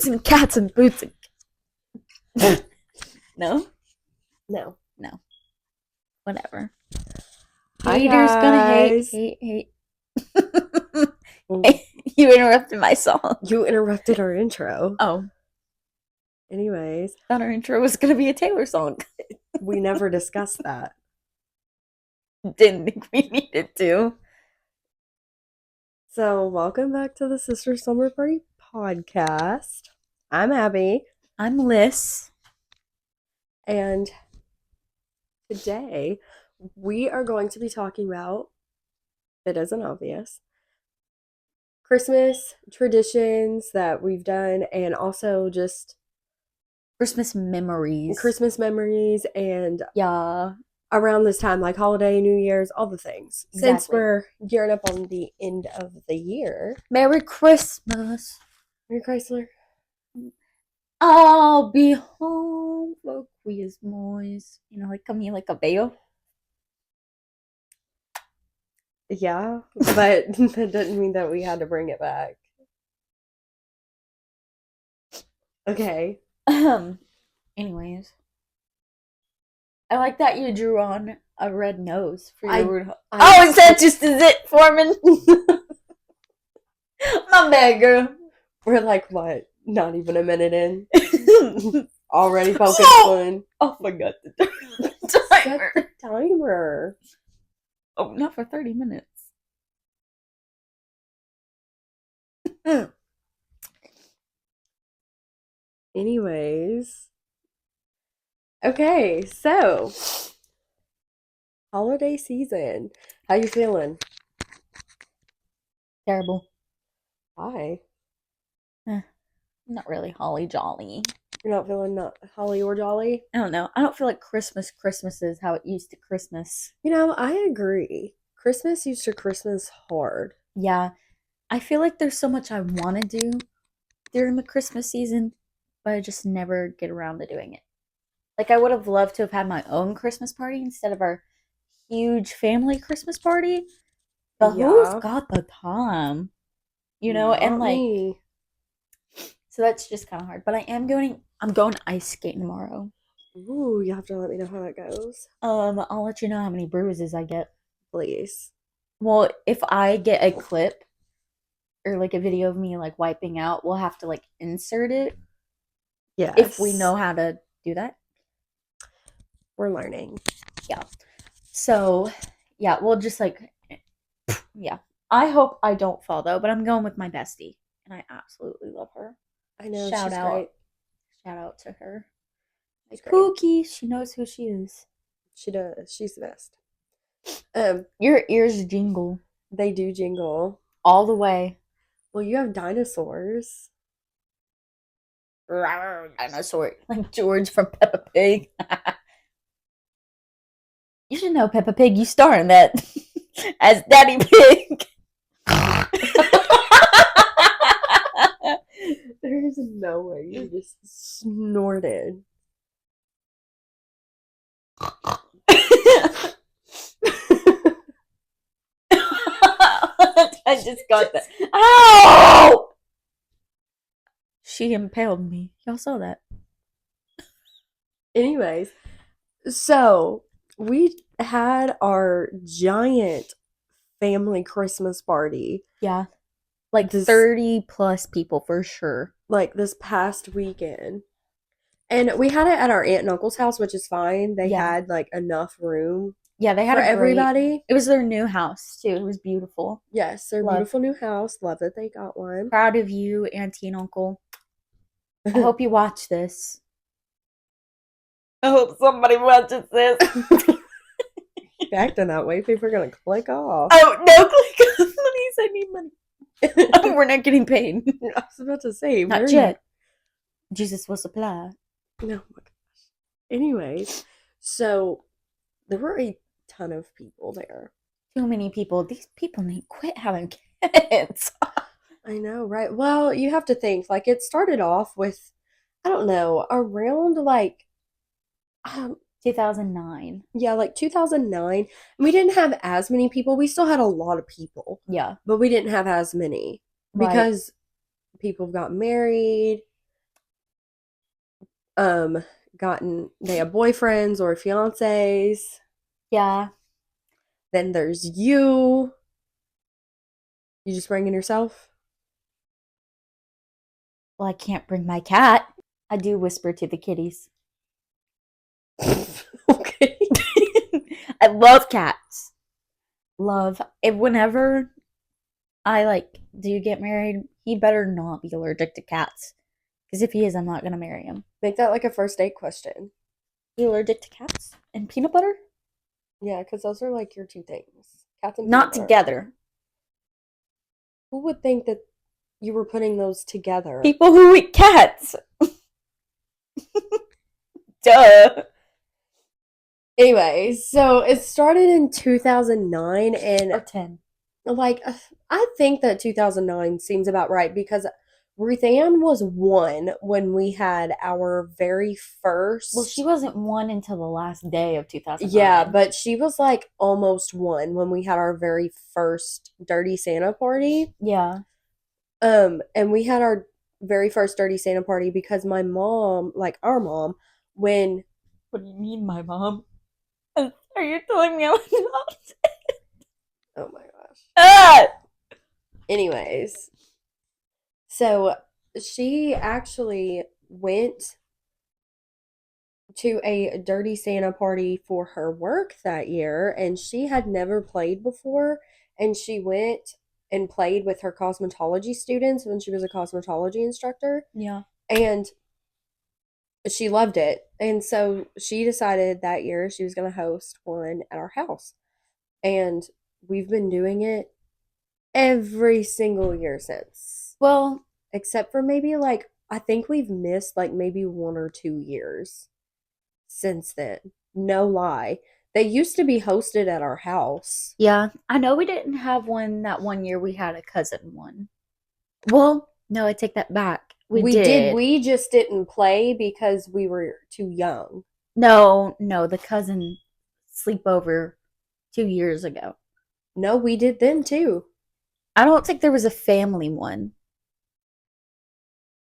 Boots and cats and boots and No? No. No. Whatever. Hi, Haters gonna guys. hate. You interrupted my song. You interrupted our intro. Oh, Anyways, thought our intro was gonna be a Taylor song. we never discussed that. Didn't think we needed to. So, welcome back to the Sister Summer Party podcast. I'm Abby, I'm Liz. and today we are going to be talking about, it isn't obvious, Christmas traditions that we've done, and also just Christmas memories. Christmas memories and Yeah. around this time, like holiday, New Year's, all the things. Since Exactly. we're gearing up on the end of the year. Merry Christmas. Merry Chrysler. I'll be home for Christmas. You know, like coming like a veil. Yeah, but that didn't mean that we had to bring it back. Okay. Anyways. I like that you drew on a red nose for your word. Oh, is that just a zit Foreman? My bad, girl. We're like, what? Not even a minute in. Already poking fun. Oh, forgot the timer. Set the timer. Oh, not for 30 minutes. Anyways. Okay, so holiday season. How you feeling? Terrible. Why? Not really holly jolly. You're not feeling not holly or jolly? I don't know. I don't feel like Christmas is how it used to Christmas. You know, I agree. Christmas used to Christmas hard. Yeah. I feel like there's so much I want to do during the Christmas season, but I just never get around to doing it. Like, I would have loved to have had my own Christmas party instead of our huge family Christmas party. But who's got the time? You know, not and like me. So that's just kind of hard. But I'm going ice skating tomorrow. Ooh, you have to let me know how that goes. I'll let you know how many bruises I get. Please. Well, if I get a clip or like a video of me like wiping out, we'll have to like insert it. Yes. If we know how to do that. We're learning. Yeah. So, yeah, we'll just like, yeah. I hope I don't fall though, but I'm going with my bestie. And I absolutely love her. I know, Shout she's out. great. Shout out to her. Like Pookie, she knows who she is. She does. She's the best. Your ears jingle. They do jingle. All the way. Well, you have dinosaurs. Dinosaur. Like George from Peppa Pig. You should know Peppa Pig. You star in that as Daddy Pig. There's no way you just snorted. I just got that. Ow! She impaled me. Y'all saw that. Anyways, so we had our giant family Christmas party. Yeah. Like 30 plus people for sure. Like this past weekend. And we had it at our aunt and uncle's house, which is fine. They had like enough room. Yeah, they had for everybody. It was their new house too. It was beautiful. Yes, their beautiful new house. Love that they got one. Proud of you, auntie and uncle. I hope you watch this. I hope somebody watches this. Acting that way, people are gonna click off. Oh no, click off, please! I need money. We're not getting paid. I was about to say, not yet. Jesus will supply. No, my gosh. Anyways, so there were a ton of people there. Too many people. These people need to quit having kids. I know, right? Well, you have to think, like, it started off with, I don't know, around like 2009. Yeah, like 2009. And we didn't have as many people. We still had a lot of people. Yeah. But we didn't have as many because people got married. gotten they have boyfriends or fiancés. Yeah. Then there's you. You just bringing yourself? Well, I can't bring my cat. I do whisper to the kitties. Okay. I love cats. Love. If whenever I do get married, he better not be allergic to cats. Because if he is, I'm not gonna marry him. Make that like a first date question. You allergic to cats and peanut butter? Yeah, because those are like your two things. Cats and Not peanut butter. together. Who would think that you were putting those together? People who eat cats. Duh. Anyway, so it started in 2009 Or and 10. like I think that 2009 seems about right because Ruth Ann was 1 when we had our very first. Well, she wasn't 1 until the last day of 2009. Yeah, but she was like almost 1 when we had our very first Dirty Santa party. Yeah. And we had our very first Dirty Santa party because my mom, like our mom, when What do you mean, my mom? Are you telling me I was not? oh my gosh. Ah! Anyways, so she actually went to a Dirty Santa party for her work that year, and she had never played before. And she went and played with her cosmetology students when she was a cosmetology instructor, Yeah. and she loved it. And so she decided that year she was going to host one at our house. And we've been doing it every single year since. Well, Except for maybe like, I think we've missed like maybe 1 or 2 years since then. No lie. They used to be hosted at our house. yeah. I know we didn't have one that one year we had a cousin one. Well, no, I take that back. We did. We just didn't play because we were too young. No, the cousin sleepover 2 years ago. No, we did then too. I don't think there was a family one.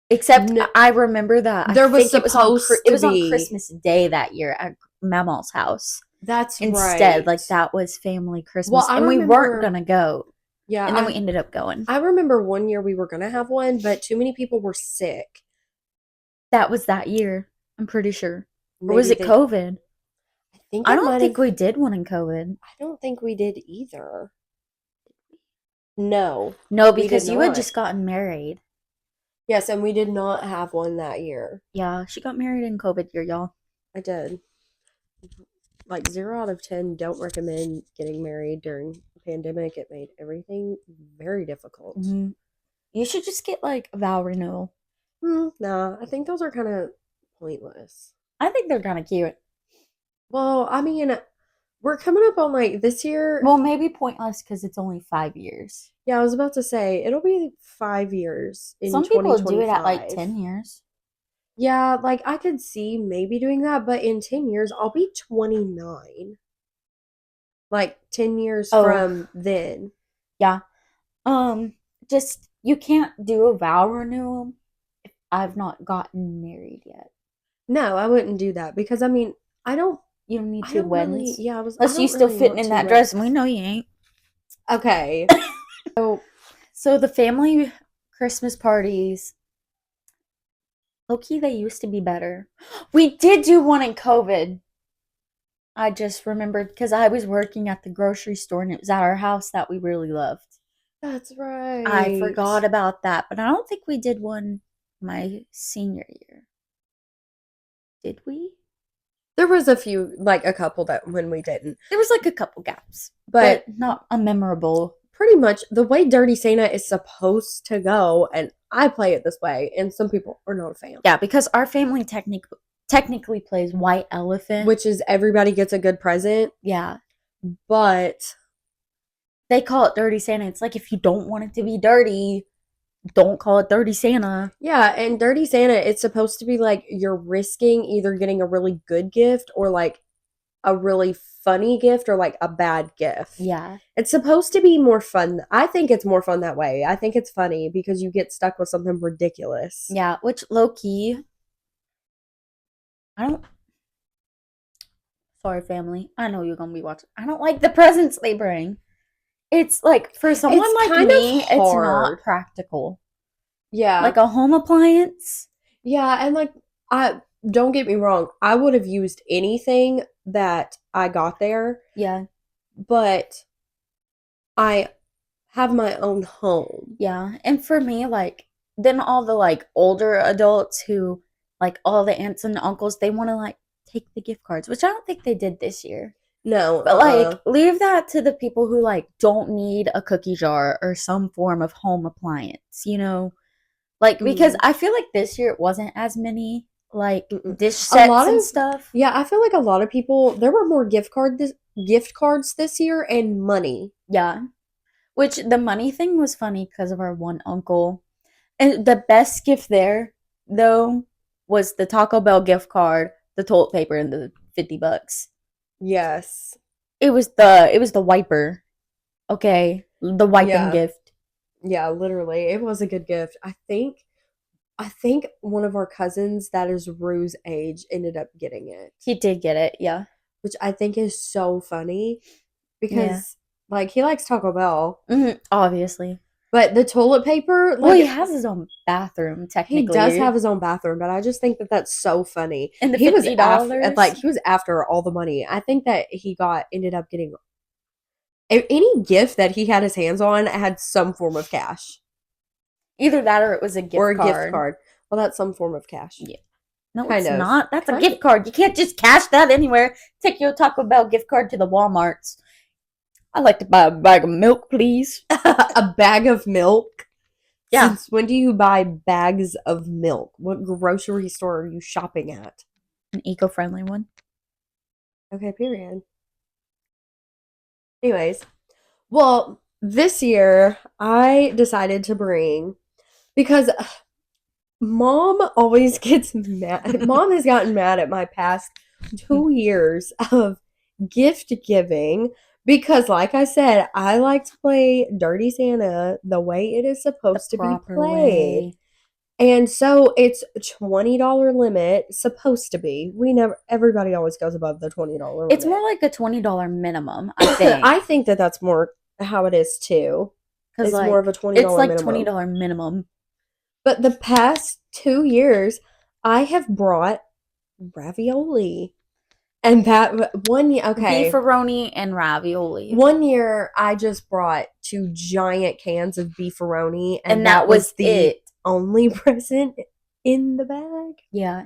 Except No, I remember that. there I was think supposed it to was on be. Christmas Day that year at Mama's house. That's Instead, right. like that was family Christmas, Well, I and we remember- weren't gonna go, Yeah, and then we ended up going. I remember one year we were gonna have one, but too many people were sick. That was that year. I'm pretty sure. Or Maybe was it they- COVID? I think I it don't might think have- we did one in COVID. I don't think we did either. No. No, We because did you had not. just gotten married. Yes, and we did not have one that year. Yeah, she got married in COVID year, y'all. I did. Like 0 out of 10 don't recommend getting married during the pandemic. It made everything very difficult. Mm-hmm. You should just get like a vow renewal. Nah, I think those are kind of pointless. I think they're kind of cute. Well, I mean, we're coming up on like this year. Well, maybe pointless because it's only 5 years. Yeah, I was about to say it'll be 5 years in Some people 2025. do it at like 10 years. Yeah, like I could see maybe doing that, but in 10 years, I'll be 29. Like 10 years from then. Yeah. Just you can't do a vow renewal if I've not gotten married yet. No, I wouldn't do that because I mean, I don't. You don't need I two don't weddings. really, yeah, I was. Unless I you don't still really fitting want in to that dress, and we know you ain't. Okay. So the family Christmas parties, low-key, they used to be better. We did do one in COVID. I just remembered because I was working at the grocery store and it was at our house that we really loved. That's right. I forgot about that, but I don't think we did one my senior year. Did we? There was a few, like a couple that when we didn't. There was like a couple gaps, But but not a memorable. pretty much the way Dirty Santa is supposed to go, and I play it this way, and some people are not a fan. Yeah, because our family technically plays White Elephant. Which is everybody gets a good present, Yeah. but They call it Dirty Santa. It's like if you don't want it to be dirty, don't call it Dirty Santa. yeah, and Dirty Santa, it's supposed to be like you're risking either getting a really good gift or like a really funny gift or like a bad gift. Yeah. It's supposed to be more fun. I think it's more fun that way. I think it's funny because you get stuck with something ridiculous. Yeah, which low key, I don't. Sorry, family. I know you're gonna be watching. I don't like the presents they bring. It's like for someone It's like kind of me, it's not hard. practical. Yeah. Like a home appliance. Yeah, and like I don't get me wrong, I would have used anything that I got there, Yeah, but I have my own home. yeah. And for me, like then all the like older adults who like all the aunts and uncles, they want to like take the gift cards, which I don't think they did this year. No, But like leave that to the people who like don't need a cookie jar or some form of home appliance, you know? Like because Mm, I feel like this year it wasn't as many like mm-mm. dish A lot sets and of stuff. yeah, I feel like a lot of people there were more gift cards this year and money. Yeah. Which the money thing was funny because of our one uncle. And the best gift there though was the Taco Bell gift card, the toilet paper, and the $50. Yes. It was the wiper. Okay. The wiping Yeah. gift. Yeah, literally. It was a good gift. I think one of our cousins that is Rue's age ended up getting it, He did get it, yeah. which I think is so funny Yeah. because like he likes Taco Bell, Obviously. but the toilet paper Well, like he has his own bathroom, he does technically. have his own bathroom, but I just think that that's so funny. And the He was $50? like he was after all the money. I think that he got ended up getting any gift that he had his hands on had some form of cash Either that or it was a gift or a card. gift card. Well, that's some form of cash. Yeah. No, Kind it's of. not. That's a Kind gift of. card. You can't just cash that anywhere. Take your Taco Bell gift card to the Walmarts. I'd like to buy a bag of milk, please. A bag of milk. Yeah. Since when do you buy bags of milk? What grocery store are you shopping at? An eco-friendly one. Okay, period. Anyways, well, this year I decided to bring because mom always gets mad. Mom has gotten mad at my past 2 years of gift giving because, like I said, I like to play Dirty Santa the way it is supposed to be Proper played. way. And so it's $20 limit, supposed to be. Everybody always goes above the $20 limit. It's more like a $20 minimum, I think. I think that that's more how it is too. Because It's like, more of a $20 it's like minimum. $20 minimum. But the past 2 years, I have brought ravioli. And that one year, okay. Beefaroni and ravioli. One year, I just brought 2 giant cans of beefaroni, and that was the it. only present in the bag. Yeah.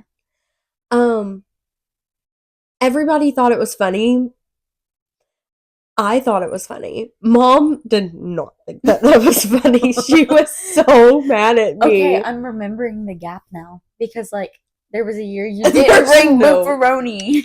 Everybody thought it was funny. I thought it was funny. Mom did not think that was funny. She was so mad at me. Okay, I'm remembering the gap now because like there was a year you didn't bring beefaroni.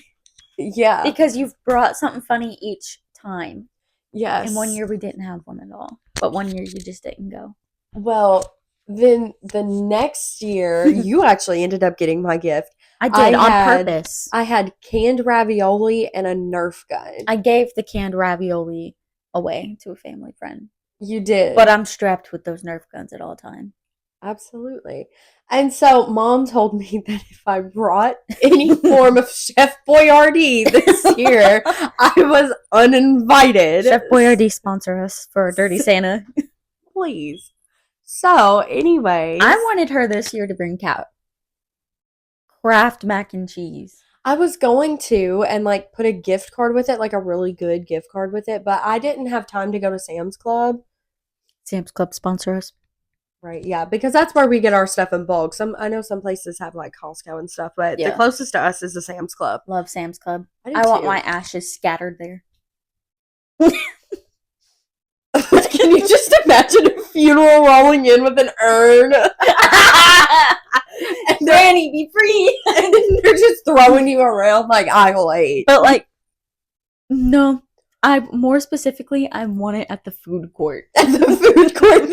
Yeah. Because you've brought something funny each time. Yes. And one year we didn't have one at all. But one year you just didn't go. Well, then the next year, you actually ended up getting my gift. I did on purpose. I had canned ravioli and a Nerf gun. I gave the canned ravioli away to a family friend. You did. But I'm strapped with those Nerf guns at all times. Absolutely. And so Mom told me that if I brought any form of Chef Boyardee this year, I was uninvited. Chef Boyardee sponsor us for Dirty Santa. Please. So, anyways. I wanted her this year to bring Kraft mac and cheese. I was going to and like put a gift card with it, like a really good gift card with it, but I didn't have time to go to Sam's Club. Sam's Club sponsor us. Right, yeah, because that's where we get our stuff in bulk. I know some places have like Costco and stuff, but the closest to us is the Sam's Club. Love Sam's Club. I want my ashes scattered there. Can you just imagine a funeral rolling in with an urn? And Granny, be free! And they're just throwing you around like aisle 8. But like, no. More specifically, I want it at the food court. At the food court,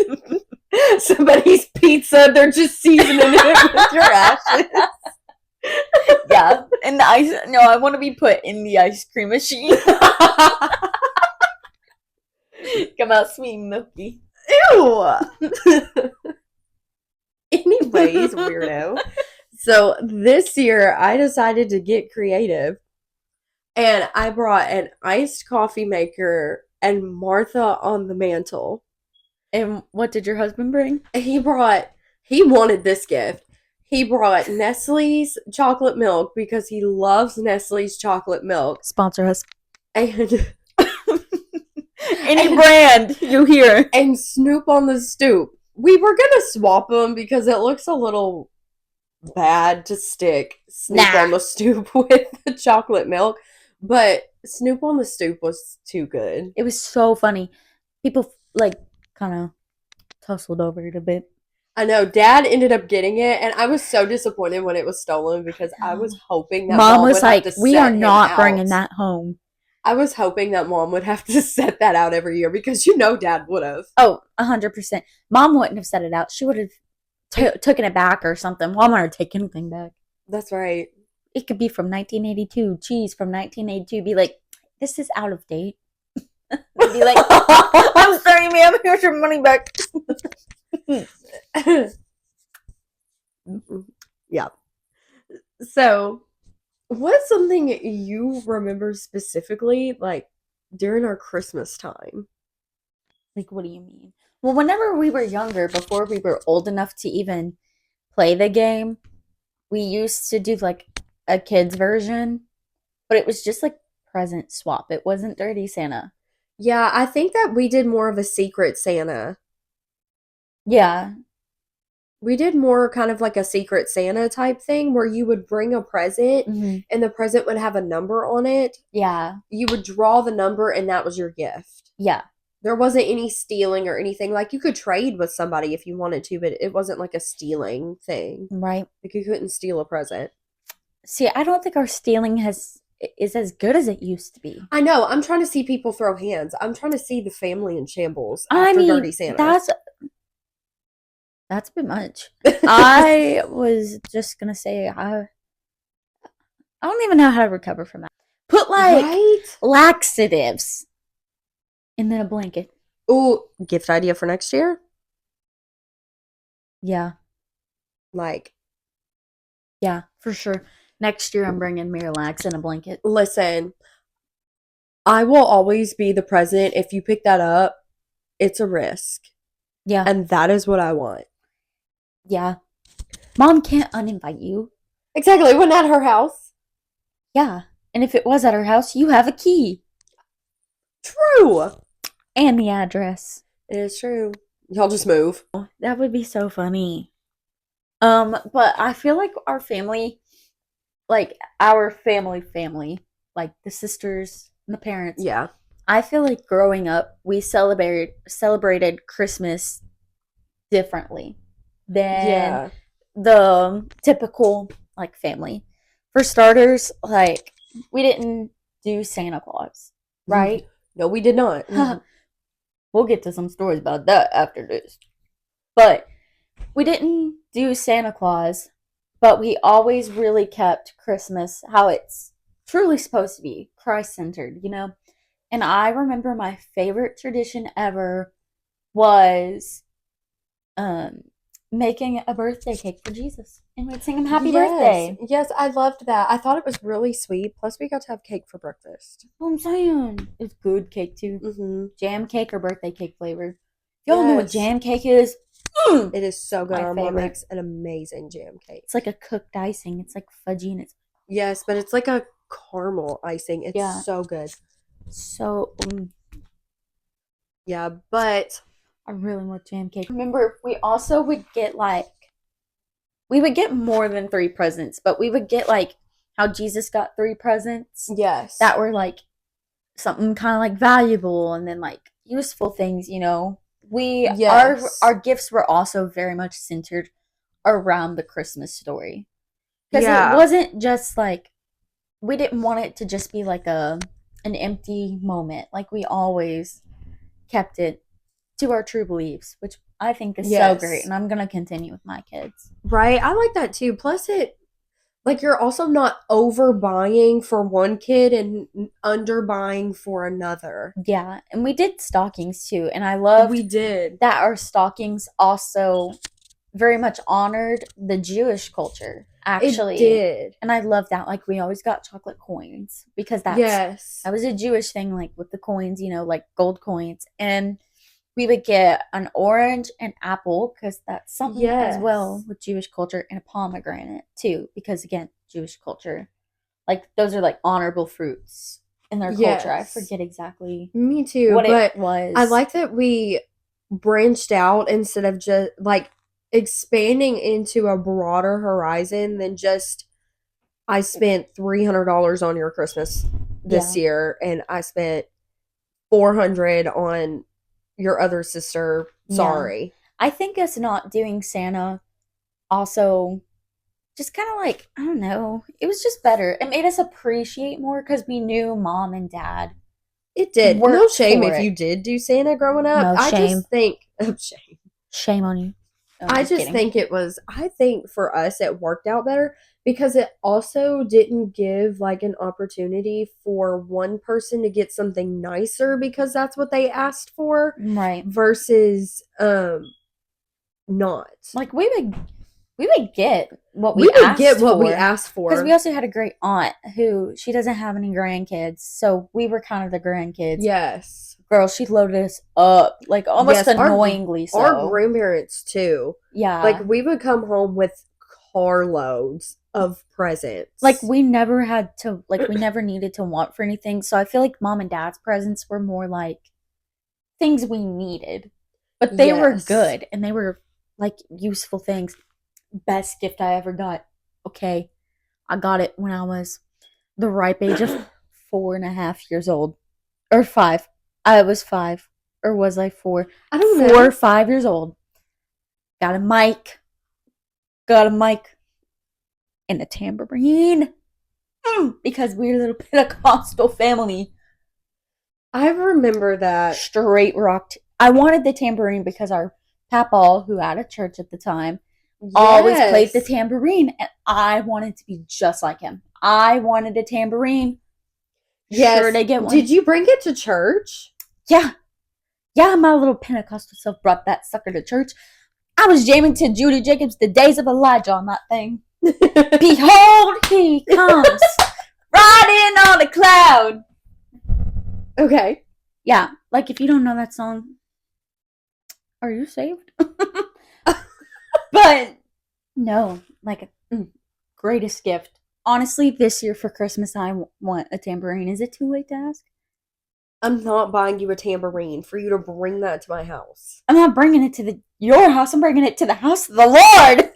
somebody's pizza, they're just seasoning it with your ashes. Yeah, and the ice. No, I want to be put in the ice cream machine. Come out sweet and milky. Ew. Anyways, weirdo. So this year I decided to get creative and I brought an iced coffee maker and Martha on the mantle. And what did your husband bring? He wanted this gift. He brought Nestle's chocolate milk because he loves Nestle's chocolate milk. Sponsor us. And Any brand you hear. and Snoop on the stoop. We were gonna swap them because it looks a little bad to stick Snoop Nah. on the stoop with the chocolate milk, but Snoop on the stoop was too good. It was so funny. People like kind of tussled over it a bit. I know Dad ended up getting it, and I was so disappointed when it was stolen because I was hoping that Mom was would have like, to "We set are him not out." bringing that home." I was hoping that Mom would have to set that out every year because you know Dad would have. Oh, 100%. Mom wouldn't have set it out. She would have taken it back or something. Walmart would take anything back. That's right. It could be from 1982. Cheese from 1982. Be like, this is out of date. Be like, I'm sorry, ma'am. Here's your money back. Yeah. So, what's something you remember specifically, like during our Christmas time? Like, what do you mean? Well, whenever we were younger, before we were old enough to even play the game, we used to do like a kid's version, but it was just like present swap. It wasn't Dirty Santa. Yeah, I think that we did more of a Secret Santa. Yeah. We did more kind of like a Secret Santa type thing where you would bring a present Mm-hmm. and the present would have a number on it. Yeah. You would draw the number and that was your gift. Yeah. There wasn't any stealing or anything. Like you could trade with somebody if you wanted to, but it wasn't like a stealing thing. Right. Like you couldn't steal a present. See, I don't think our stealing is as good as it used to be. I know. I'm trying to see people throw hands. I'm trying to see the family in shambles I after mean, Dirty Santa. that's a bit much. I was just gonna say I don't even know how to recover from that. Put like right? laxatives and then a blanket. Ooh, gift idea for next year? Yeah. Like, Yeah, for sure. Next year I'm bringing Miralax and a blanket. listen, I will always be the present. If you pick that up, it's a risk. Yeah. And that is what I want. Yeah. Mom can't uninvite you. Exactly. When at her house. Yeah. And if it was at her house, you have a key. True. And the address. It is true. Y'all just move. That would be so funny. But I feel like our family, like our family, like the sisters and the parents. Yeah. I feel like growing up, we celebrated Christmas differently than the typical like family. For starters, like we didn't do Santa Claus, right? No, we did not. We'll get to some stories about that after this. But we didn't do Santa Claus, but we always really kept Christmas how it's truly supposed to be, Christ-centered, you know? And I remember my favorite tradition ever was making a birthday cake for Jesus. And we'd sing him happy birthday. Yes, I loved that. I thought it was really sweet. Plus, we got to have cake for breakfast. That's what I'm saying. It's good cake too. Mm-hmm. Jam cake or birthday cake flavor. If y'all know what Yes. jam cake is, It is so good. My Our mom favorite. makes an amazing jam cake. it's like a cooked icing. It's like fudgy and it's Yes, but it's like a caramel icing. It's Yeah. so good. so. Yeah, but I really want jam cake. Remember, we also would get we would get more than 3 presents, but we would get like how Jesus got 3 presents yes. that were like something kind of like valuable and then like useful things, you know. Yes. Our gifts were also very much centered around the Christmas story. Because Yeah. it wasn't just like we didn't want it to just be like an empty moment. Like we always kept it to our true beliefs, which I think is so Yes. great, and I'm gonna continue with my kids. Right. I like that too. Plus, like you're also not overbuying for one kid and underbuying for another. Yeah, and we did stockings too, and I love We did. that our stockings also very much honored the Jewish culture, actually. It did. And I love that. Like, we always got chocolate coins because Yes. that was a Jewish thing, like with the coins, you know, like gold coins. And we would get an orange and apple because that's something as well Yes. with Jewish culture, and a pomegranate too, because again, Jewish culture, like those are like honorable fruits in their culture. I Yes. forget exactly Me too. what But it was. I like that we branched out instead of just like expanding into a broader horizon than just I spent $300 on your Christmas this Yeah. year and I spent 400 on your other sister. Yeah. Sorry. I think us not doing Santa also just kind of like, I don't know, it was just better. It made us appreciate more because we knew mom and dad It did. No worked shame for if you it. did do Santa growing up. No I shame. just think oh, shame. Shame on you. No, I just kidding. think I think for us it worked out better because it also didn't give like an opportunity for one person to get something nicer because that's what they asked for Right. versus not. Like we would get what We would get what we for. asked for. Because we also had a great aunt who she doesn't have any grandkids, so we were kind of the grandkids. Yes. Girl, she loaded us up, like almost Yes, annoyingly so. Our grandparents too. Yeah. Like we would come home with carloads of presents. Like we never had to, like we never needed to want for anything. So I feel like mom and dad's presents were more like things we needed. But they were Yes. good and they were like useful things. Best gift I ever got. Okay. I got it when I was the ripe age of 4.5 years old. Or 5. I was 5. Or was I 4? I don't know. 4 or 5 years old. Got a mic. And a tambourine. Because we're a little Pentecostal family. I remember that. Straight rocked. I wanted the tambourine because our papa, who had a church at the time, always played the tambourine, and I wanted to be just like him. I wanted a tambourine. Yes. Sure to get one. Did you bring it to church? Yeah. Yeah, my little Pentecostal self brought that sucker to church. I was jamming to Judy Jacobs, The Days of Elijah on that thing. Behold, he comes, riding on a cloud. Okay. Yeah, like if you don't know that song, are you saved? But no, like greatest gift. Honestly, this year for Christmas, I want a tambourine. Is it too late to ask? I'm not buying you a tambourine for you to bring that to my house. I'm not bringing it to your house. I'm bringing it to the house of the Lord.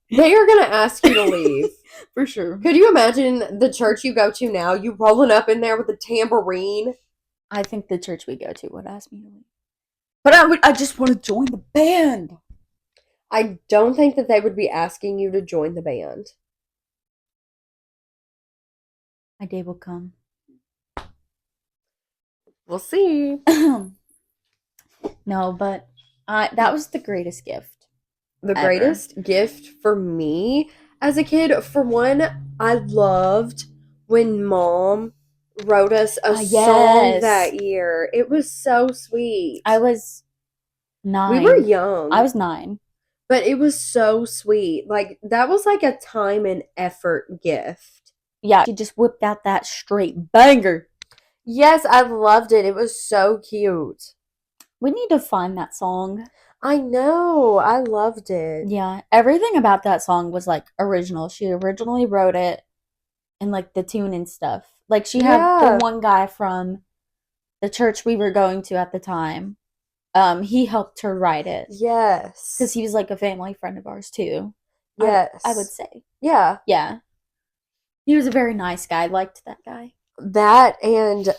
They are going to ask you to leave. For sure. Could you imagine the church you go to now, you rolling up in there with a tambourine? I think the church we go to would ask me to leave. But I just want to join the band. I don't think that they would be asking you to join the band. My day will come. We'll see. No, but that was the greatest gift. The greatest gift for me as a kid, for one, I loved when Mom wrote us a song that year. It was so sweet. I was 9. We were young. I was 9. But it was so sweet. Like, that was like a time and effort gift. Yeah, she just whipped out that straight banger. Yes, I loved it. It was so cute. We need to find that song. I know. I loved it. Yeah, everything about that song was like original. She originally wrote it and like the tune and stuff. Like she had the one guy from the church we were going to at the time. He helped her write it. Yes. Because he was like a family friend of ours too. Yes. I would say. Yeah. Yeah. He was a very nice guy. I liked that guy. That and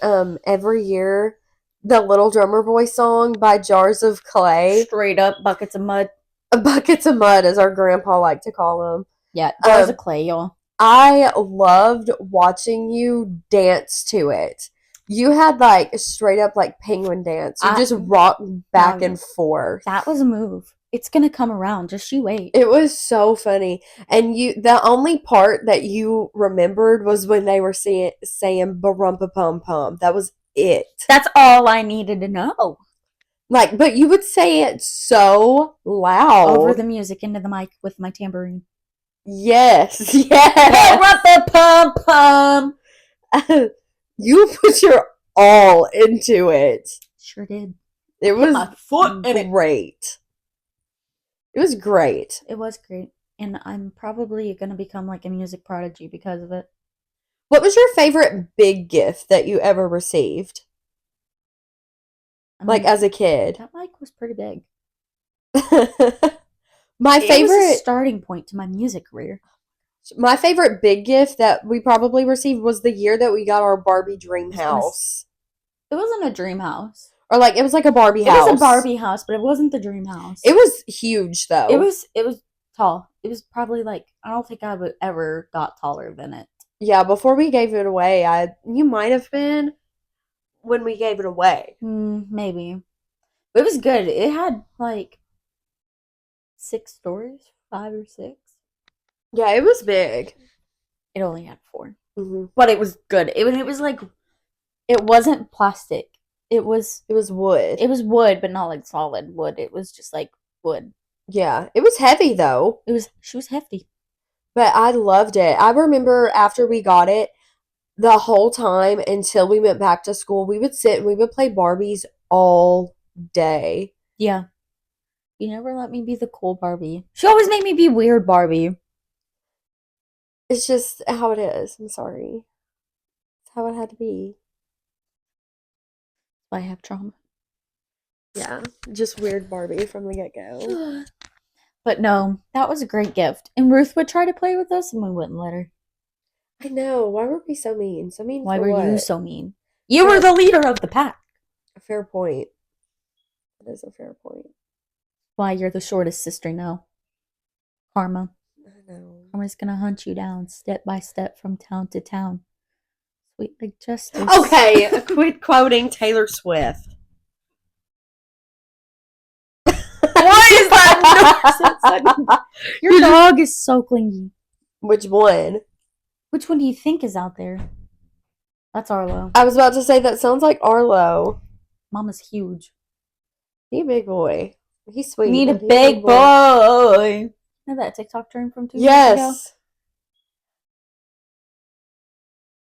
every year the Little Drummer Boy song by Jars of Clay. Straight up buckets of mud. Buckets of mud, as our grandpa liked to call them. Yeah, jars of clay, y'all. I loved watching you dance to it. You had like straight up like penguin dance. You just rocked back and forth. That was a move. It's gonna come around. Just you wait. It was so funny. And the only part that you remembered was when they were saying "Barumpa Pum Pum." That was it. That's all I needed to know. Like, but you would say it so loud. Over the music into the mic with my tambourine. Yes, yes. Pum pum. You put your all into it. Sure did. It was my foot in it. great. It was great. It was great. And I'm probably going to become like a music prodigy because of it. What was your favorite big gift that you ever received? I Like mean, as a kid? that mic was pretty big. My It was a favorite starting point to my music career. my favorite big gift that we probably received was the year that we got our Barbie dream house. It wasn't a dream house. Or like it was like a Barbie house. It was a Barbie house, but it wasn't the dream house. It was huge though. It was tall. It was probably like, I don't think I would ever got taller than it. Yeah, before we gave it away, you might have been when we gave it away. Maybe. But it was good. It had like 6 stories, 5 or 6. Yeah, it was big. It only had 4. Mm-hmm. But it was good. It was like, it wasn't plastic. It was wood. It was wood, but not like solid wood. It was just like wood. Yeah, it was heavy though. She was hefty. But I loved it. I remember after we got it, the whole time until we went back to school, we would sit and we would play Barbies all day. Yeah. You never let me be the cool Barbie. She always made me be weird Barbie. It's just how it is. I'm sorry. It's how it had to be. I have trauma. Yeah, just weird Barbie from the get-go. But no, that was a great gift. And Ruth would try to play with us and we wouldn't let her. I know. Why were we so mean? So mean Why for were what? you so mean? You were the leader of the pack. A fair point. That is a fair point. Why you're the shortest sister now. Karma. I know. Karma's gonna hunt you down step by step from town to town. Sweet like justice. Okay, quit quoting Taylor Swift. What is that? Your dog is so clingy. Which one? Which one do you think is out there? That's Arlo. I was about to say that sounds like Arlo. Mama's huge. He a big boy. He's sweet. Need a but he's big boy. Know that TikTok trend from 2 years ago? Yes.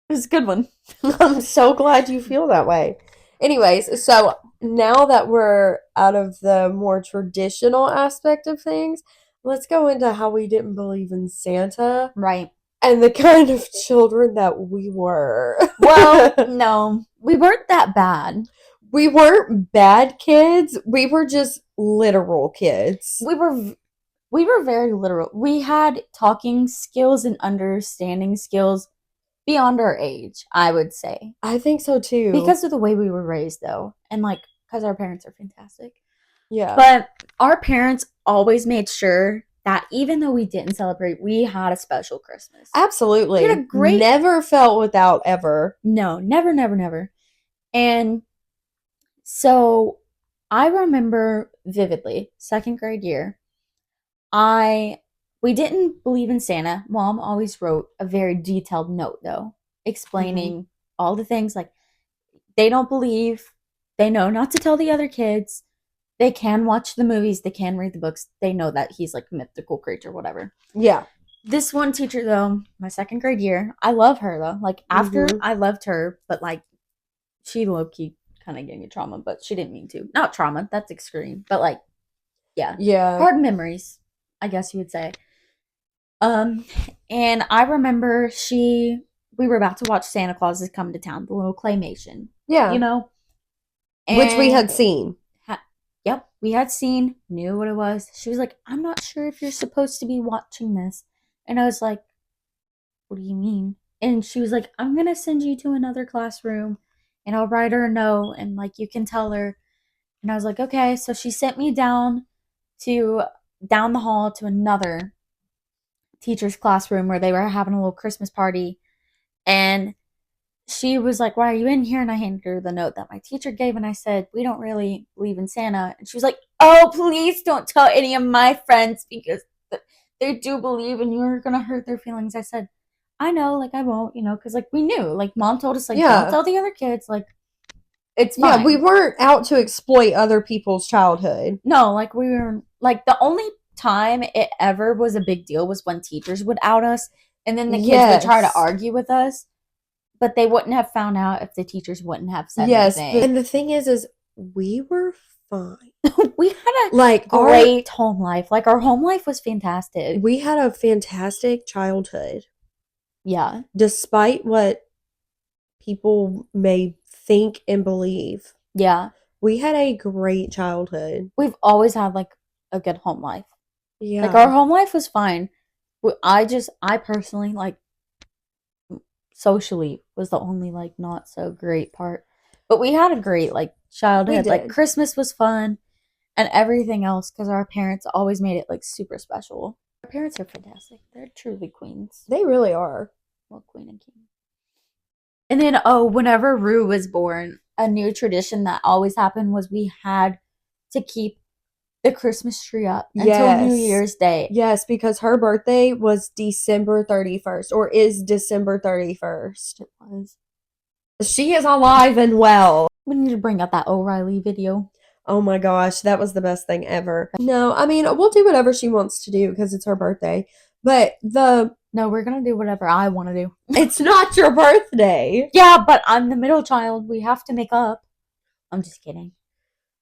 It was a good one. I'm so glad you feel that way. Anyways, so now that we're out of the more traditional aspect of things, let's go into how we didn't believe in Santa Right. and the kind of children that we were. Well, no. We weren't that bad. We weren't bad kids. We were just literal kids. We were very literal. We had talking skills and understanding skills beyond our age, I would say. I think so too. Because of the way we were raised, though. And, like, because our parents are fantastic. Yeah. But our parents always made sure that even though we didn't celebrate, we had a special Christmas. Absolutely. We had a great... Never felt without ever. No, never, never, never. And so I remember vividly, 2nd grade year, we didn't believe in Santa. Mom always wrote a very detailed note, though, explaining all the things. Like, they don't believe. They know not to tell the other kids. They can watch the movies. They can read the books. They know that he's like a mythical creature, whatever. Yeah. This one teacher, though, my 2nd grade year, I love her, though. Like, after I loved her, but, like, she low-key kind of gave me trauma, but she didn't mean to. Not trauma. That's extreme. But, like, yeah. Yeah. Hard memories, I guess you would say. And I remember we were about to watch Santa Claus is Coming to Town, the little claymation. Yeah. You know? Which we had seen. Yep, we had seen, knew what it was. She was like, I'm not sure if you're supposed to be watching this. And I was like, what do you mean? And she was like, I'm going to send you to another classroom and I'll write her a note and, like, you can tell her. And I was like, okay. So she sent me down the hall to another teacher's classroom where they were having a little Christmas party. And she was like, why are you in here? And I handed her the note that my teacher gave. And I said, we don't really believe in Santa. And she was like, oh, please don't tell any of my friends because they do believe and you're going to hurt their feelings. I said, I know, like, I won't, because, like, we knew. Like, Mom told us, like, don't tell the other kids. Like, It's fine. Yeah, we weren't out to exploit other people's childhood. No, like we were like the only time it ever was a big deal was when teachers would out us and then the kids would try to Yes. argue with us, but they wouldn't have found out if the teachers wouldn't have said Yes, anything. and the thing is we were fine. We had a Like great home life. Like our home life was fantastic. we had a fantastic childhood, Yeah. despite what people may think and believe. Yeah. We had a great childhood. We've always had like a good home life. Yeah. Like our home life was fine. I personally like socially was the only like not so great part. But we had a great like childhood. We Like did. Christmas was fun and everything else because our parents always made it like super special. Our parents are fantastic. They're truly queens. They really are. Well, queen and king. And then whenever Rue was born, a new tradition that always happened was we had to keep the Christmas tree up until New Yes. Year's Day. Yes, because her birthday was December 31st, or is December 31st. It was. She is alive and well. We need to bring out that O'Reilly video. Oh my gosh, that was the best thing ever. No, I mean, we'll do whatever she wants to do because it's her birthday. But No, we're gonna do whatever I want to do. it's not your birthday. Yeah, but I'm the middle child. We have to make up. I'm just kidding.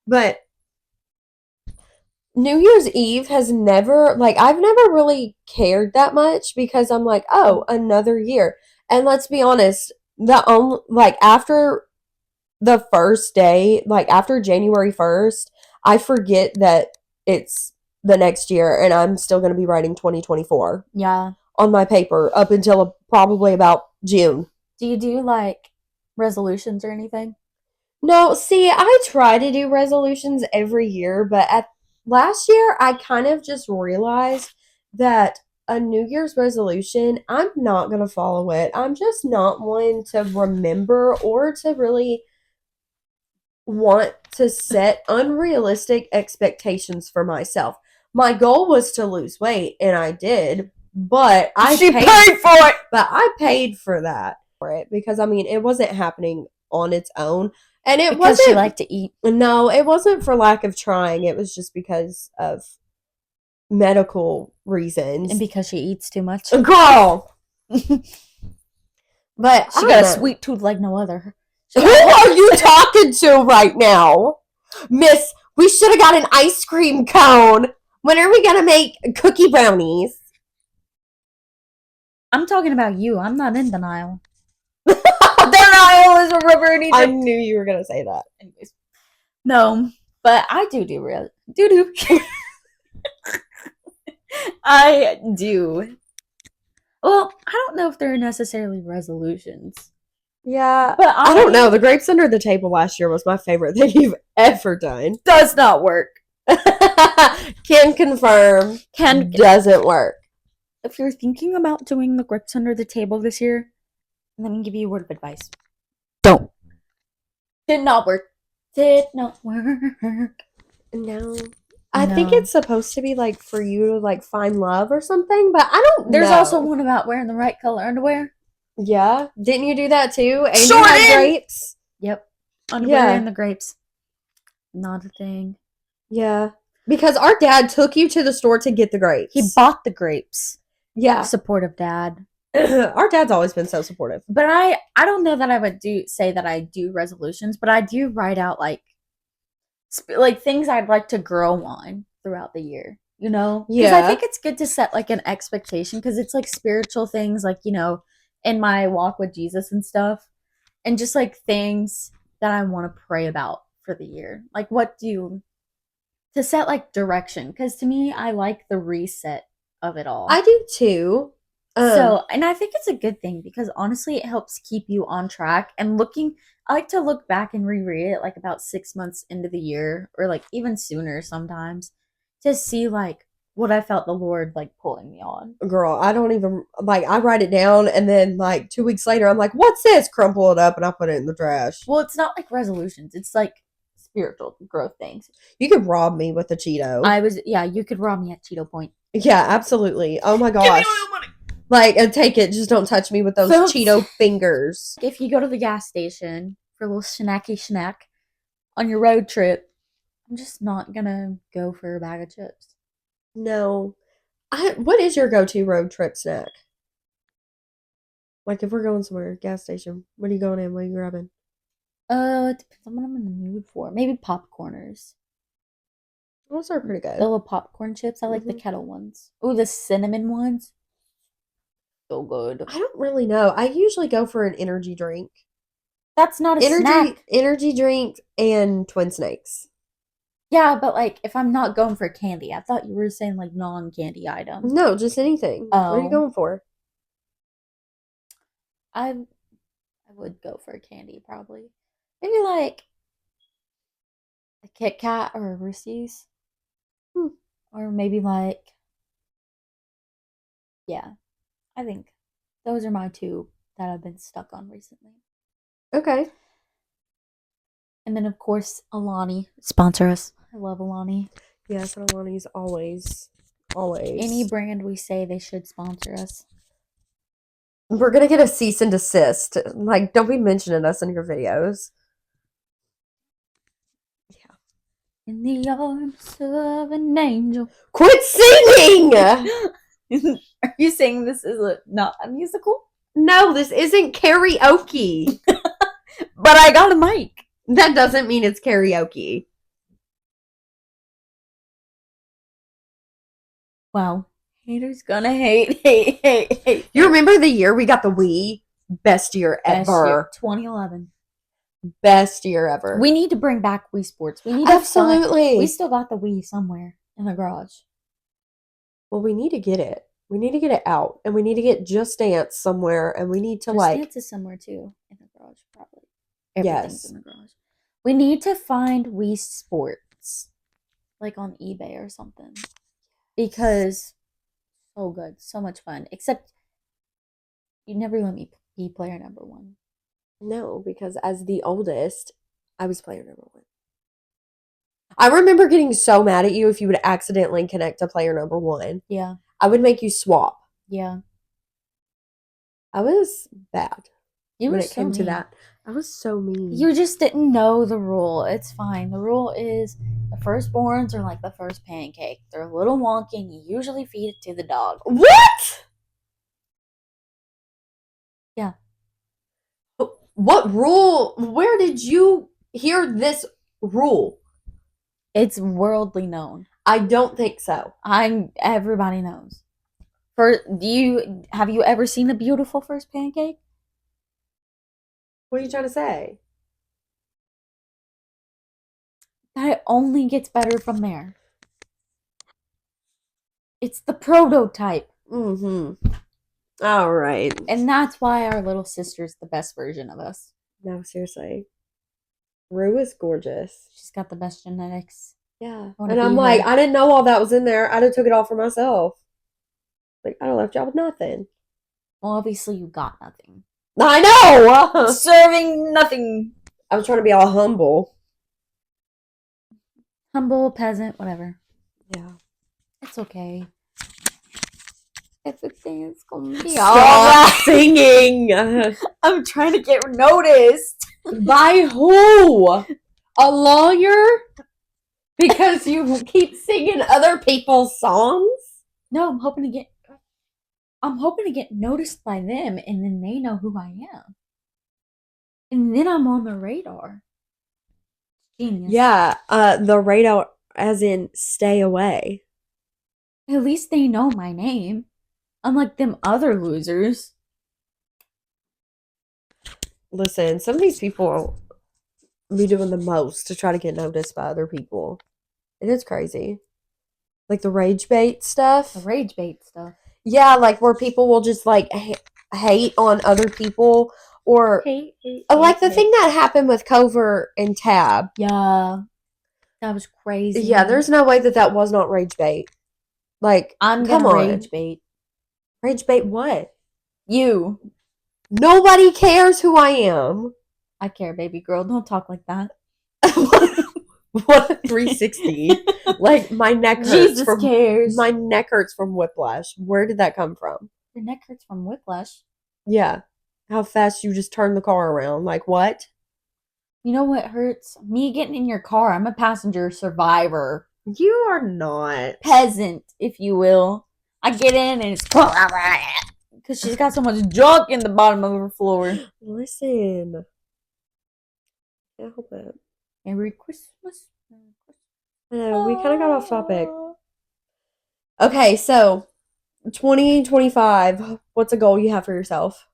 But New Year's Eve has never, like, I've never really cared that much because I'm like, oh, another year. And let's be honest, after the first day, like, after January 1st, I forget that it's the next year and I'm still going to be writing 2024 Yeah. on my paper up until probably about June. Do you do like resolutions or anything? No, see, I try to do resolutions every year, but last year I kind of just realized that a New Year's resolution, I'm not going to follow it. I'm just not one to remember or to really want to set unrealistic expectations for myself. My goal was to lose weight, and I did, but I for it. But I paid for that for it because I mean it wasn't happening on its own, and it Because wasn't. she liked to eat. No, it wasn't for lack of trying. It was just because of medical reasons. And because she eats too much. Girl, but I She don't got a know. sweet tooth like no other. Who are you talking to right now, Miss? We should have got an ice cream cone. When are we gonna make cookie brownies? I'm talking about you. I'm not in denial. Denial is a river in I Egypt. knew you were gonna say that. Anyways. No, but I do real do. I do. Well, I don't know if they're necessarily resolutions. Yeah, But I don't know. The grapes under the table last year was my favorite thing you've ever done. Does not work. Can confirm. Doesn't work. If you're thinking about doing the grapes under the table this year, let me give you a word of advice. Don't. Did not work. Did not work. No. I think No. it's supposed to be like for you to like find love or something, but I don't There's know. also one about wearing the right color underwear. Yeah. Didn't you do that too? And Sure you had did! grapes? Yep. Underwear Yeah. and the grapes. Not a thing. Yeah. Because our dad took you to the store to get the grapes. He bought the grapes. Yeah. Supportive dad. Our dad's always been so supportive. But I don't know that I would say that I do resolutions, but I do write out like things I'd like to grow on throughout the year, you know? Because I Yeah. think it's good to set like an expectation because it's like spiritual things, like, you know, in my walk with Jesus and stuff, and just like things that I want to pray about for the year. Like, to set like direction, because to me, I like the reset of it all. I do too. And I think it's a good thing because honestly, it helps keep you on track and I like to look back and reread it like about 6 months into the year or like even sooner sometimes to see like what I felt the Lord like pulling me on. Girl, I don't even like I write it down and then like 2 weeks later I'm like, what's this? Crumple it up and I put it in the trash. Well, it's not like resolutions, it's like spiritual growth things. You could rob me with a Cheeto. You could rob me at Cheeto Point. Yeah, absolutely. Oh my gosh. Like, take it. Just don't touch me with those So- Cheeto fingers. If you go to the gas station for a little snacky snack on your road trip, I'm just not gonna go for a bag of chips. No. What is your go-to road trip snack? Like if we're going somewhere, gas station, what are you going in? What are you grabbing? It depends on what I'm in the mood for. Maybe popcorners. Those are pretty The good. little popcorn chips. I like the Mhm. kettle ones. Oh, the cinnamon ones. So good. I don't really know. I usually go for an energy drink. That's not a Energy snack. energy drink and Twin Snakes. Yeah, but like if I'm not going for candy, I thought you were saying like non-candy items. No, just anything. What are you Oh, going for? I would go for a candy probably. Maybe like a Kit Kat or a Reese's, Hmm. or maybe like yeah. I think those are my two that I've been stuck on recently. Okay. And then of course Alani sponsor us. I love Alani. Yes, Alani's always, Any always. brand we say they should sponsor us. We're gonna get a cease and desist. Like, don't be mentioning us in your videos. Yeah. In the arms of an angel. Quit singing! Are you saying this is not a musical? No, this isn't karaoke. But I got a mic. That doesn't mean it's karaoke. Wow. Haters gonna hate. You remember the year we got the Wii? Best year Best ever. year, 2011. Best year ever. We need to bring back Wii Sports. We need to Absolutely. we still got the Wii somewhere in the garage. Well, we need to get it. We need to get it out, and we need to get Just Dance somewhere, and we need to Just like Dance is somewhere too in the garage, probably. Everything's yes. in the garage. We need to find Wii Sports, like on eBay or something, because so good, so much fun. Except you never let me be player number one. No, because as the oldest, I was player number one. I remember getting so mad at you if you would accidentally connect to player number one. Yeah, I would make you swap. yeah. I was bad You when were it so came to mean. that. I was so mean. You just didn't know the rule. It's fine. The rule is the firstborns are like the first pancake. They're a little wonky, and you usually feed it to the dog. What? Yeah. What rule? Where did you hear this rule? It's worldly known. I don't think so. Everybody knows. Have you ever seen a beautiful first pancake? What are you trying to say? That it only gets better from there. It's the prototype. Mm-hmm. All right. And that's why our little sister's the best version of us. No, seriously. Rue is gorgeous. She's got the best genetics. Yeah. wanna And I'm be like, her. I didn't know all that was in there. I'd have took it all for myself. Like, I don't left y'all with nothing. Well, obviously you got nothing. I know! Serving nothing. I was trying to be all humble. Humble, peasant, whatever. Yeah. It's okay. Everything's gonna be Stop alright. singing! I'm trying to get noticed. By who? A lawyer? Because you keep singing other people's songs? No, I'm hoping to get noticed by them, and then they know who I am. And then I'm on the radar. Genius. Yeah, the radar as in stay away. At least they know my name. Unlike them other losers. Listen, some of these people be doing the most to try to get noticed by other people. It is crazy. Like the rage bait stuff. The rage bait stuff. Yeah, like where people will just like hate on other people or like the thing that happened with Covert and Tab. Yeah. That was crazy. Yeah, there's no way that was not rage bait. Like, I'm come gonna on. rage bait. Rage bait what? You. Nobody cares who I am. I care, baby girl. Don't talk like that. What a 360. Like my neck hurts Jesus from cares. my neck hurts from whiplash. Where did that come from? Your neck hurts from whiplash. Yeah. How fast you just turn the car around. Like what? You know what hurts? Me getting in your car. I'm a passenger survivor. You are not. Peasant, if you will. I get in and it's because she's got so much junk in the bottom of her floor. Listen. Can't help it. Merry Christmas. I know, we kind of got off topic. Okay, so 2025. What's a goal you have for yourself?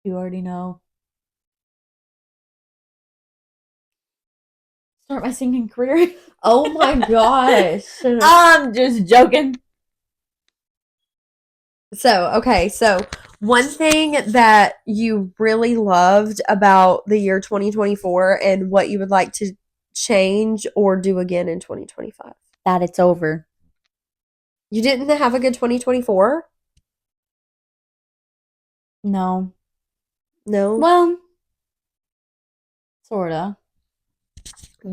You already know. Start my singing career. Oh my gosh. I'm just joking. So one thing that you really loved about the year 2024 and what you would like to change or do again in 2025. That it's over. You didn't have a good 2024? No. No? Well, sorta.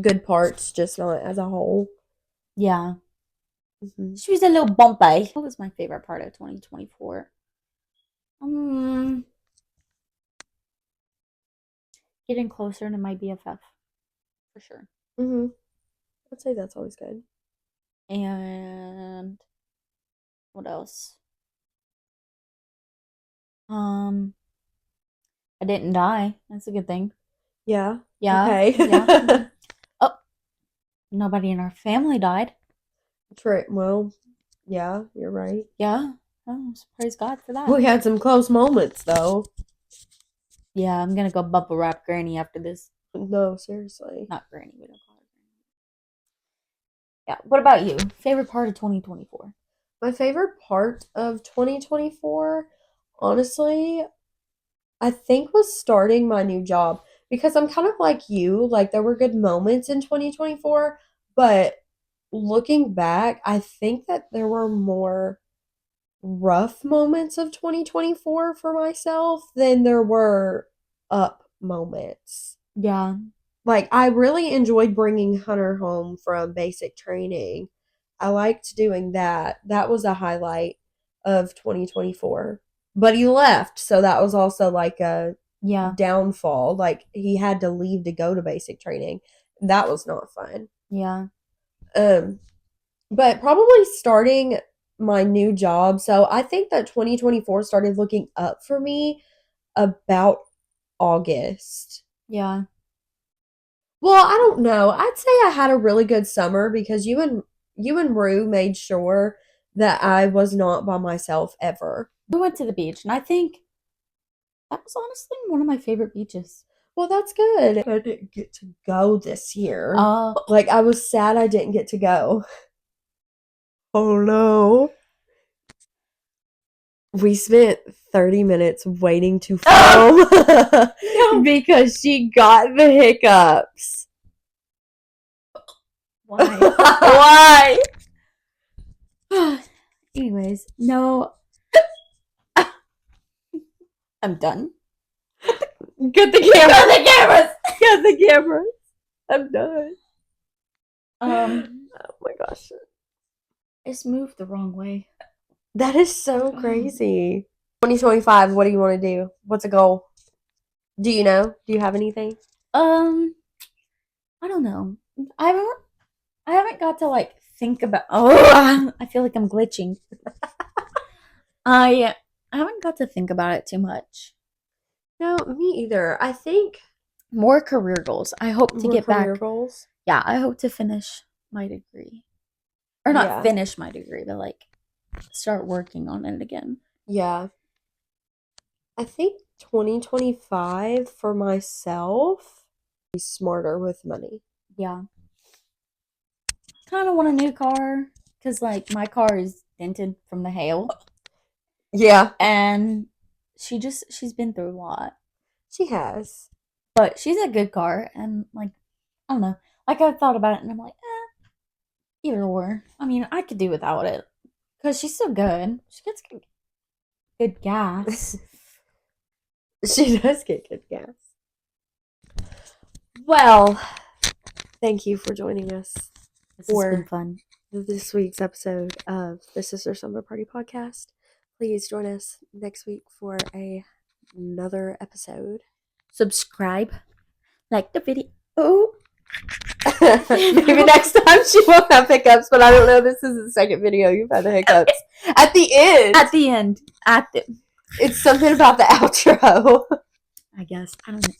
Good parts, just not as a whole. Yeah. Mm-hmm. She was a little bumpy. What was my favorite part of 2024? Getting closer to my BFF. For sure. Mm-hmm. I'd say that's always good. And what else? I didn't die. That's a good thing. Yeah. Yeah. Okay. Yeah. Oh, nobody in our family died. Well, yeah, you're right. Yeah. Oh, praise God for that. We had some close moments, though. Yeah, I'm gonna go bubble wrap Granny after this. No, seriously. Not Granny, we don't call her Granny. Yeah. What about you? Favorite part of 2024? My favorite part of 2024, honestly, I think was starting my new job because I'm kind of like you. Like, there were good moments in 2024, but looking back, I think that there were more rough moments of 2024 for myself than there were up moments. Yeah. Like, I really enjoyed bringing Hunter home from basic training. I liked doing that. That was a highlight of 2024. But he left, so that was also like a Yeah. downfall. Like, he had to leave to go to basic training. That was not fun. Yeah. But probably starting my new job. So I think that 2024 started looking up for me about August. Yeah. Well, I don't know. I'd say I had a really good summer because you and Rue made sure that I was not by myself ever. We went to the beach, and I think that was honestly one of my favorite beaches. Well, that's good. I didn't get to go this year. Oh. Like, I was sad I didn't get to go. Oh no. We spent 30 minutes waiting to film No. because she got the hiccups. Why? Why? Anyways, no. I'm done. Get the camera. Get the cameras. Get the camera. I'm done. Oh my gosh. It's moved the wrong way. That is so crazy. 2025, what do you want to do? What's a goal? Do you know? Do you have anything? I don't know. I haven't got to like think about. Oh, I feel like I'm glitching. I haven't got to think about it too much. No, me either. I think More career goals. I hope to get career back. goals. Yeah, I hope to finish my degree, or not Yeah. finish my degree, but like start working on it again. Yeah. I think 2025 for myself be smarter with money. Yeah. Kind of want a new car because like my car is dented from the hail, Yeah. and she's been through a lot. She has. But she's a good car, and like I don't know, like I've thought about it, and I'm like, either or. I mean, I could do without it because she's so good. She gets good gas. She does get good gas. Well, thank you for joining us This has been fun. this week's episode of the Sister Summer Party podcast. Please join us next week for another episode. subscribe, like the video. Oh, Maybe next time she won't have hiccups, but I don't know. This is the second video you've had the hiccups. At the end. at the end, It's something about the outro. I guess I don't know.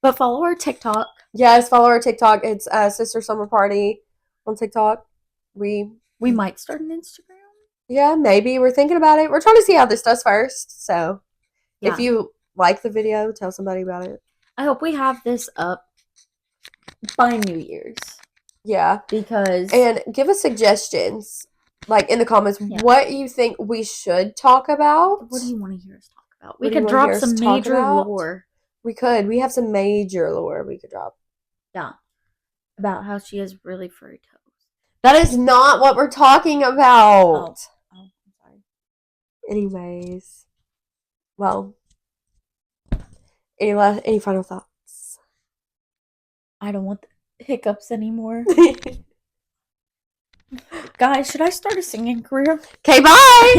But follow our TikTok. Yes, follow our TikTok. It's Sister Summer Party on TikTok. We might start an Instagram. Yeah, maybe. We're thinking about it. We're trying to see how this does first. So Yeah. if you like the video, tell somebody about it. I hope we have this up by New Year's. Yeah. Because And give us suggestions, like in the comments, what you think we should talk about. What do you want to hear us talk about? What We do you could wanna drop hear us some talk major about? lore. We could. We have some major lore we could drop. Yeah. About how she has really furry toes. That is not what we're talking about. Oh, I'm sorry. Anyways. Well. Any final thoughts? I don't want the hiccups anymore. Guys, should I start a singing career? Okay, bye!